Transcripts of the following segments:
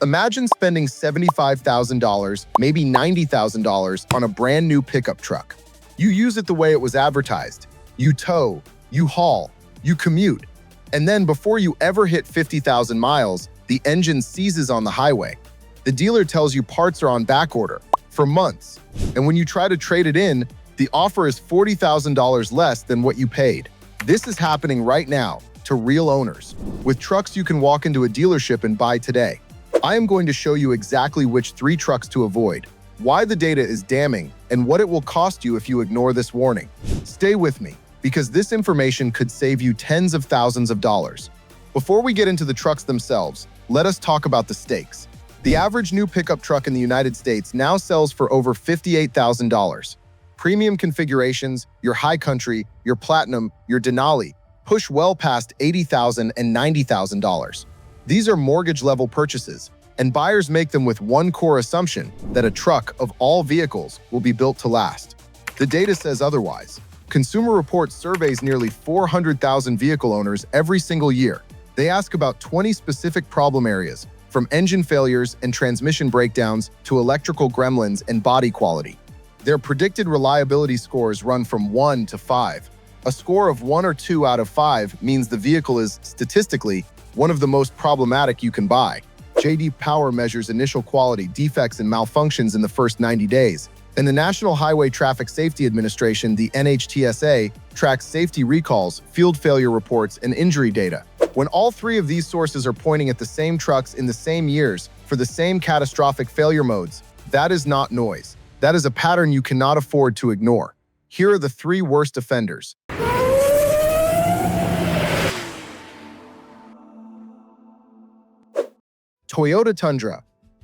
Imagine spending $75,000, maybe $90,000 on a brand new pickup truck. You use it the way it was advertised. You tow, you haul, you commute. And then before you ever hit 50,000 miles, the engine seizes on the highway. The dealer tells you parts are on back order for months. And when you try to trade it in, the offer is $40,000 less than what you paid. This is happening right now to real owners with trucks you can walk into a dealership and buy today. I am going to show you exactly which 3 trucks to avoid, why the data is damning, and what it will cost you if you ignore this warning. Stay with me, because this information could save you tens of thousands of dollars. Before we get into the trucks themselves, let us talk about the stakes. The average new pickup truck in the United States now sells for over $58,000. Premium configurations, your High Country, your Platinum, your Denali, push well past $80,000 and $90,000. These are mortgage-level purchases, and buyers make them with one core assumption that a truck of all vehicles will be built to last. The data says otherwise. Consumer Reports surveys nearly 400,000 vehicle owners every single year. They ask about 20 specific problem areas, from engine failures and transmission breakdowns to electrical gremlins and body quality. Their predicted reliability scores run from 1 to 5. A score of 1 or 2 out of 5 means the vehicle is, statistically, one of the most problematic you can buy. J.D. Power measures initial quality, defects, and malfunctions in the first 90 days. And the National Highway Traffic Safety Administration, the NHTSA, tracks safety recalls, field failure reports, and injury data. When all 3 of these sources are pointing at the same trucks in the same years for the same catastrophic failure modes, that is not noise. That is a pattern you cannot afford to ignore. Here are the 3 worst offenders. Toyota Tundra.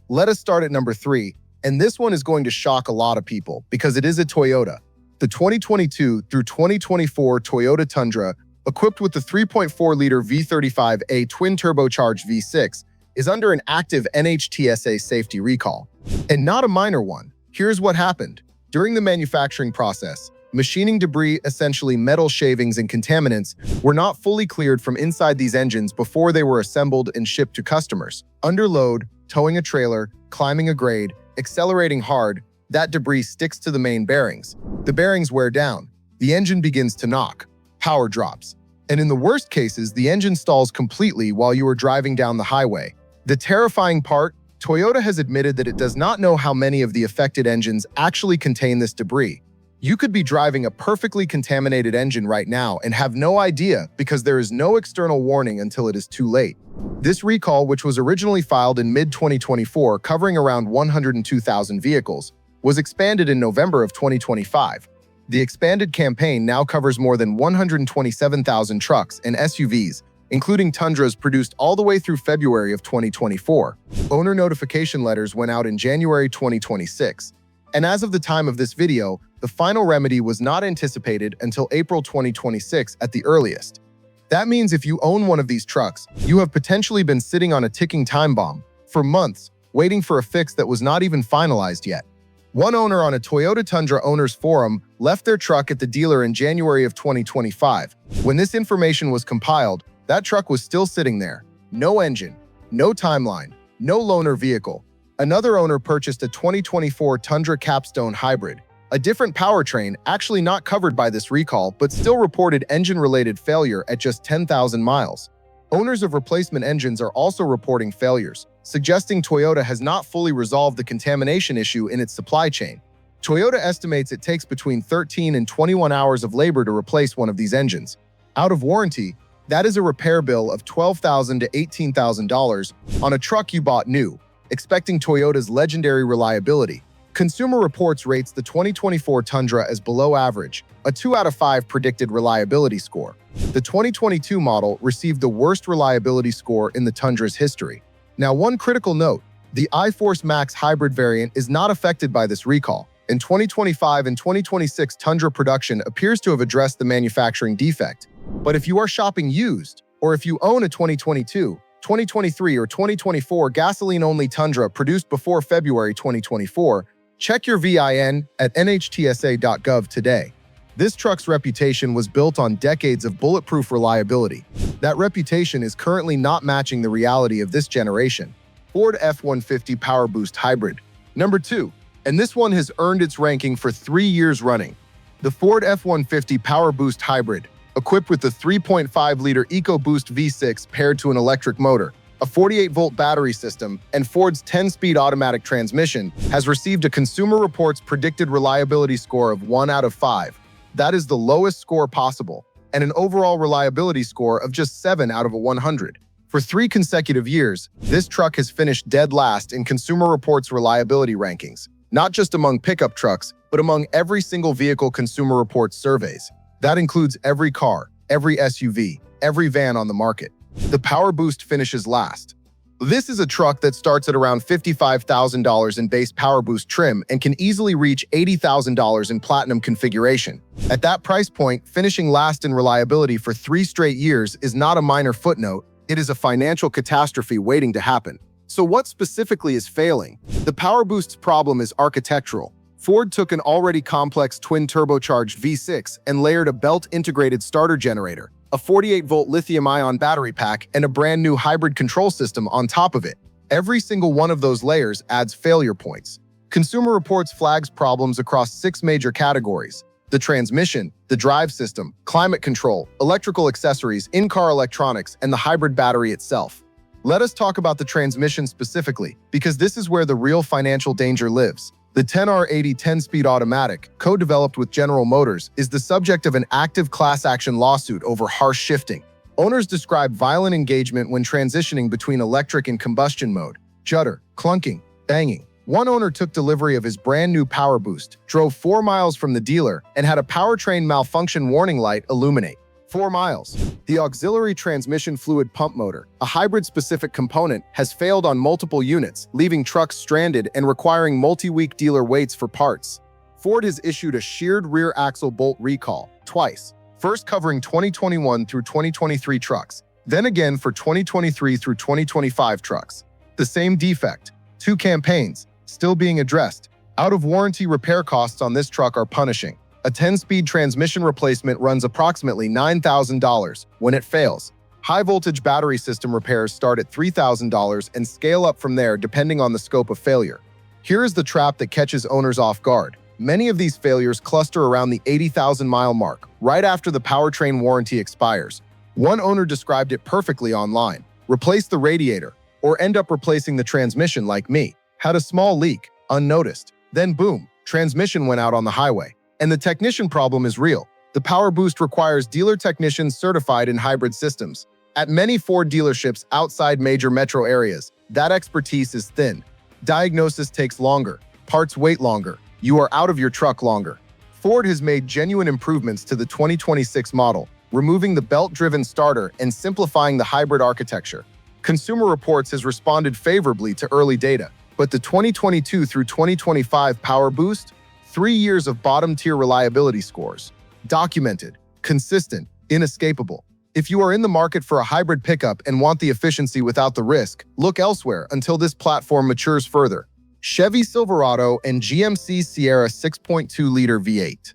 Let us start at number 3, and this one is going to shock a lot of people because it is a Toyota. The 2022 through 2024 Toyota Tundra, equipped with the 3.4-liter V35A twin-turbocharged V6, is under an active NHTSA safety recall. And not a minor one. Here's what happened. During the manufacturing process, machining debris, essentially metal shavings and contaminants, were not fully cleared from inside these engines before they were assembled and shipped to customers. Under load, towing a trailer, climbing a grade, accelerating hard, that debris sticks to the main bearings. The bearings wear down. The engine begins to knock. Power drops. And in the worst cases, the engine stalls completely while you are driving down the highway. The terrifying part, Toyota has admitted that it does not know how many of the affected engines actually contain this debris. You could be driving a perfectly contaminated engine right now and have no idea because there is no external warning until it is too late. This recall, which was originally filed in mid-2024, covering around 102,000 vehicles, was expanded in November of 2025. The expanded campaign now covers more than 127,000 trucks and SUVs, including Tundras produced all the way through February of 2024. Owner notification letters went out in January 2026. And as of the time of this video, the final remedy was not anticipated until April 2026 at the earliest. That means if you own one of these trucks, you have potentially been sitting on a ticking time bomb for months, waiting for a fix that was not even finalized yet. One owner on a Toyota Tundra owners forum left their truck at the dealer in January of 2025. When this information was compiled, that truck was still sitting there. No engine, no timeline, no loaner vehicle. Another owner purchased a 2024 Tundra Capstone Hybrid, a different powertrain actually not covered by this recall, but still reported engine-related failure at just 10,000 miles. Owners of replacement engines are also reporting failures, suggesting Toyota has not fully resolved the contamination issue in its supply chain. Toyota estimates it takes between 13 and 21 hours of labor to replace one of these engines. Out of warranty, that is a repair bill of $12,000 to $18,000 on a truck you bought new, expecting Toyota's legendary reliability. Consumer Reports rates the 2024 Tundra as below average, a 2 out of 5 predicted reliability score. The 2022 model received the worst reliability score in the Tundra's history. Now, one critical note, the iForce Max hybrid variant is not affected by this recall. In 2025 and 2026, Tundra production appears to have addressed the manufacturing defect. But if you are shopping used, or if you own a 2022, 2023, or 2024 gasoline-only Tundra produced before February 2024, check your VIN at NHTSA.gov today. This truck's reputation was built on decades of bulletproof reliability. That reputation is currently not matching the reality of this generation. Ford F-150 PowerBoost Hybrid. Number 2, and this one has earned its ranking for 3 years running. The Ford F-150 PowerBoost Hybrid, equipped with the 3.5-liter EcoBoost V6 paired to an electric motor, a 48-volt battery system, and Ford's 10-speed automatic transmission, has received a Consumer Reports predicted reliability score of 1 out of 5. That is the lowest score possible, and an overall reliability score of just 7 out of 100. For 3 consecutive years, this truck has finished dead last in Consumer Reports reliability rankings, not just among pickup trucks, but among every single vehicle Consumer Reports surveys. That includes every car, every SUV, every van on the market. The PowerBoost finishes last. This is a truck that starts at around $55,000 in base PowerBoost trim and can easily reach $80,000 in platinum configuration. At that price point, finishing last in reliability for 3 straight years is not a minor footnote, it is a financial catastrophe waiting to happen. So what specifically is failing? The PowerBoost's problem is architectural. Ford took an already complex twin-turbocharged V6 and layered a belt-integrated starter generator, a 48-volt lithium-ion battery pack, and a brand-new hybrid control system on top of it. Every single one of those layers adds failure points. Consumer Reports flags problems across 6 major categories: the transmission, the drive system, climate control, electrical accessories, in-car electronics, and the hybrid battery itself. Let us talk about the transmission specifically, because this is where the real financial danger lives. The 10R80 10-speed automatic, co-developed with General Motors, is the subject of an active class action lawsuit over harsh shifting. Owners describe violent engagement when transitioning between electric and combustion mode, judder, clunking, banging. One owner took delivery of his brand new PowerBoost, drove 4 miles from the dealer, and had a powertrain malfunction warning light illuminate. 4 miles. The auxiliary transmission fluid pump motor, a hybrid-specific component, has failed on multiple units, leaving trucks stranded and requiring multi-week dealer waits for parts. Ford has issued a sheared rear axle bolt recall, twice, first covering 2021 through 2023 trucks, then again for 2023 through 2025 trucks. The same defect, 2 campaigns, still being addressed. Out-of-warranty repair costs on this truck are punishing. A 10-speed transmission replacement runs approximately $9,000 when it fails. High-voltage battery system repairs start at $3,000 and scale up from there depending on the scope of failure. Here is the trap that catches owners off guard. Many of these failures cluster around the 80,000-mile mark, right after the powertrain warranty expires. One owner described it perfectly online. Replace the radiator, or end up replacing the transmission like me. Had a small leak, unnoticed. Then boom, transmission went out on the highway. And the technician problem is real. The PowerBoost requires dealer technicians certified in hybrid systems. At many Ford dealerships outside major metro areas, that expertise is thin. Diagnosis takes longer. Parts wait longer. You are out of your truck longer. Ford has made genuine improvements to the 2026 model, removing the belt-driven starter and simplifying the hybrid architecture. Consumer Reports has responded favorably to early data, but the 2022 through 2025 PowerBoost, 3 years of bottom-tier reliability scores. Documented, consistent, inescapable. If you are in the market for a hybrid pickup and want the efficiency without the risk, look elsewhere until this platform matures further. Chevy Silverado and GMC Sierra 6.2-liter V8.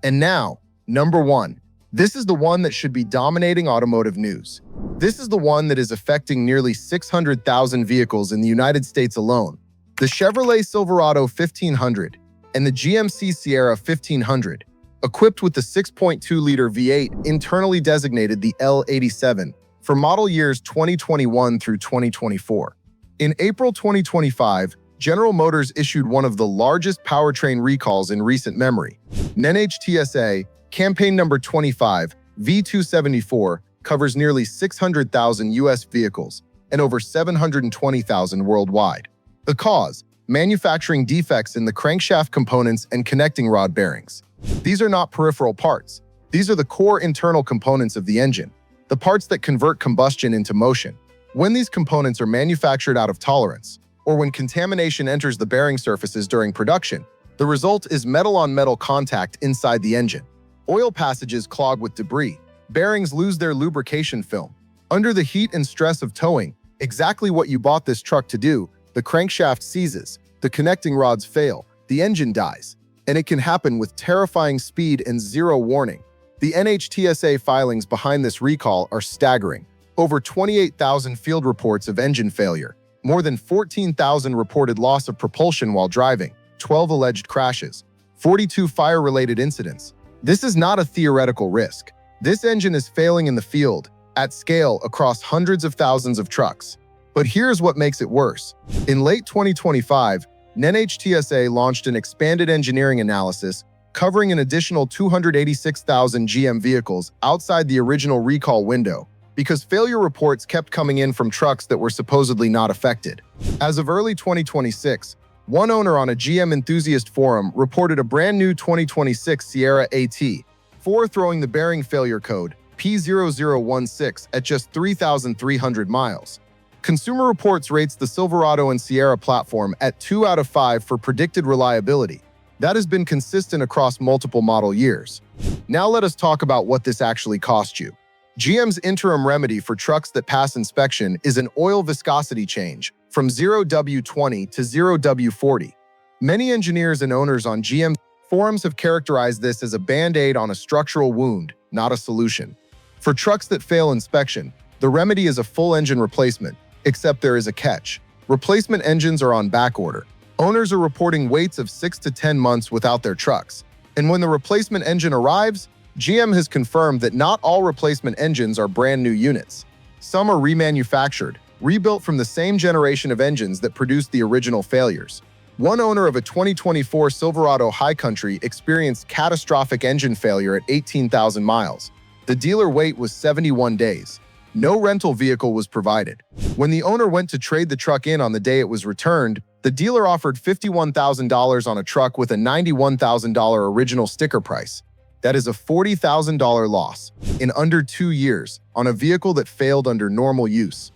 And now, number 1. This is the one that should be dominating automotive news. This is the one that is affecting nearly 600,000 vehicles in the United States alone. The Chevrolet Silverado 1500 and the GMC Sierra 1500, equipped with the 6.2-liter V8 internally designated the L87 for model years 2021 through 2024. In April 2025, General Motors issued one of the largest powertrain recalls in recent memory. NHTSA, campaign number 25, V274, covers nearly 600,000 U.S. vehicles and over 720,000 worldwide. The cause: manufacturing defects in the crankshaft components and connecting rod bearings. These are not peripheral parts. These are the core internal components of the engine, the parts that convert combustion into motion. When these components are manufactured out of tolerance, or when contamination enters the bearing surfaces during production, the result is metal-on-metal contact inside the engine. Oil passages clog with debris. Bearings lose their lubrication film. Under the heat and stress of towing, exactly what you bought this truck to do, the crankshaft seizes, the connecting rods fail, the engine dies. And it can happen with terrifying speed and zero warning. The NHTSA filings behind this recall are staggering. Over 28,000 field reports of engine failure. More than 14,000 reported loss of propulsion while driving, 12 alleged crashes, 42 fire-related incidents. This is not a theoretical risk. This engine is failing in the field, at scale across hundreds of thousands of trucks. But here's what makes it worse. In late 2025, NHTSA launched an expanded engineering analysis covering an additional 286,000 GM vehicles outside the original recall window because failure reports kept coming in from trucks that were supposedly not affected. As of early 2026, one owner on a GM enthusiast forum reported a brand new 2026 Sierra AT4 throwing the bearing failure code P0016 at just 3,300 miles. Consumer Reports rates the Silverado and Sierra platform at 2 out of 5 for predicted reliability. That has been consistent across multiple model years. Now let us talk about what this actually cost you. GM's interim remedy for trucks that pass inspection is an oil viscosity change from 0W20 to 0W40. Many engineers and owners on GM forums have characterized this as a band-aid on a structural wound, not a solution. For trucks that fail inspection, the remedy is a full engine replacement, except there is a catch. Replacement engines are on backorder. Owners are reporting waits of 6 to 10 months without their trucks. And when the replacement engine arrives, GM has confirmed that not all replacement engines are brand new units. Some are remanufactured, rebuilt from the same generation of engines that produced the original failures. One owner of a 2024 Silverado High Country experienced catastrophic engine failure at 18,000 miles. The dealer wait was 71 days. No rental vehicle was provided. When the owner went to trade the truck in on the day it was returned, the dealer offered $51,000 on a truck with a $91,000 original sticker price. That is a $40,000 loss in under 2 years on a vehicle that failed under normal use.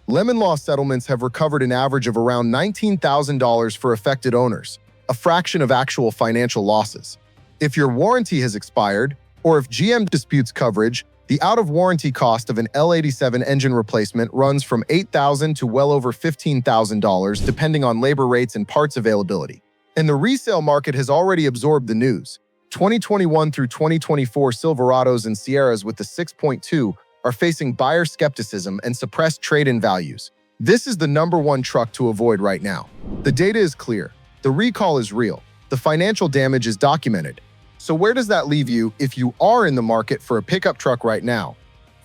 Lemon law settlements have recovered an average of around $19,000 for affected owners, a fraction of actual financial losses. If your warranty has expired, or if GM disputes coverage, the out-of-warranty cost of an L87 engine replacement runs from $8,000 to well over $15,000 depending on labor rates and parts availability. And the resale market has already absorbed the news. 2021 through 2024 Silverados and Sierras with the 6.2 are facing buyer skepticism and suppressed trade-in values. This is the #1 truck to avoid right now. The data is clear. The recall is real. The financial damage is documented. So where does that leave you if you are in the market for a pickup truck right now?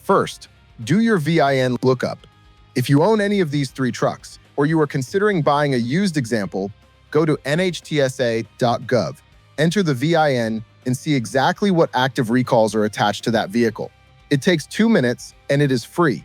First, do your VIN lookup. If you own any of these 3 trucks, or you are considering buying a used example, go to NHTSA.gov, enter the VIN, and see exactly what active recalls are attached to that vehicle. It takes 2 minutes, and it is free.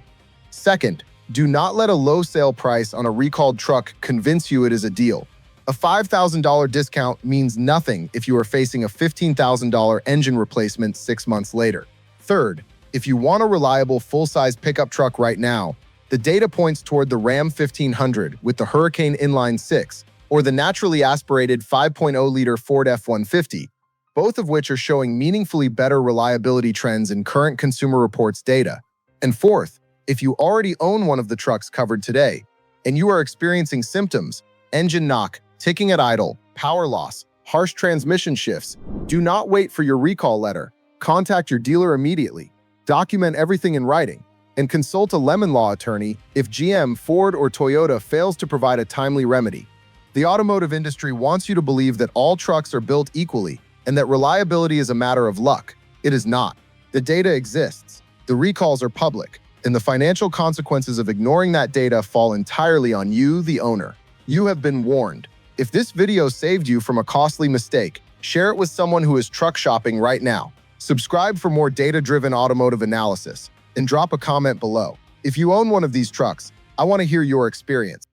Second, do not let a low sale price on a recalled truck convince you it is a deal. A $5,000 discount means nothing if you are facing a $15,000 engine replacement 6 months later. Third, if you want a reliable full-size pickup truck right now, the data points toward the Ram 1500 with the Hurricane Inline 6 or the naturally aspirated 5.0-liter Ford F-150, both of which are showing meaningfully better reliability trends in current Consumer Reports data. And fourth, if you already own one of the trucks covered today, and you are experiencing symptoms, engine knock, ticking at idle, power loss, harsh transmission shifts, do not wait for your recall letter. Contact your dealer immediately, document everything in writing, and consult a lemon law attorney if GM, Ford, or Toyota fails to provide a timely remedy. The automotive industry wants you to believe that all trucks are built equally and that reliability is a matter of luck. It is not. The data exists, the recalls are public, and the financial consequences of ignoring that data fall entirely on you, the owner. You have been warned. If this video saved you from a costly mistake, share it with someone who is truck shopping right now. Subscribe for more data-driven automotive analysis, and drop a comment below. If you own one of these trucks, I want to hear your experience.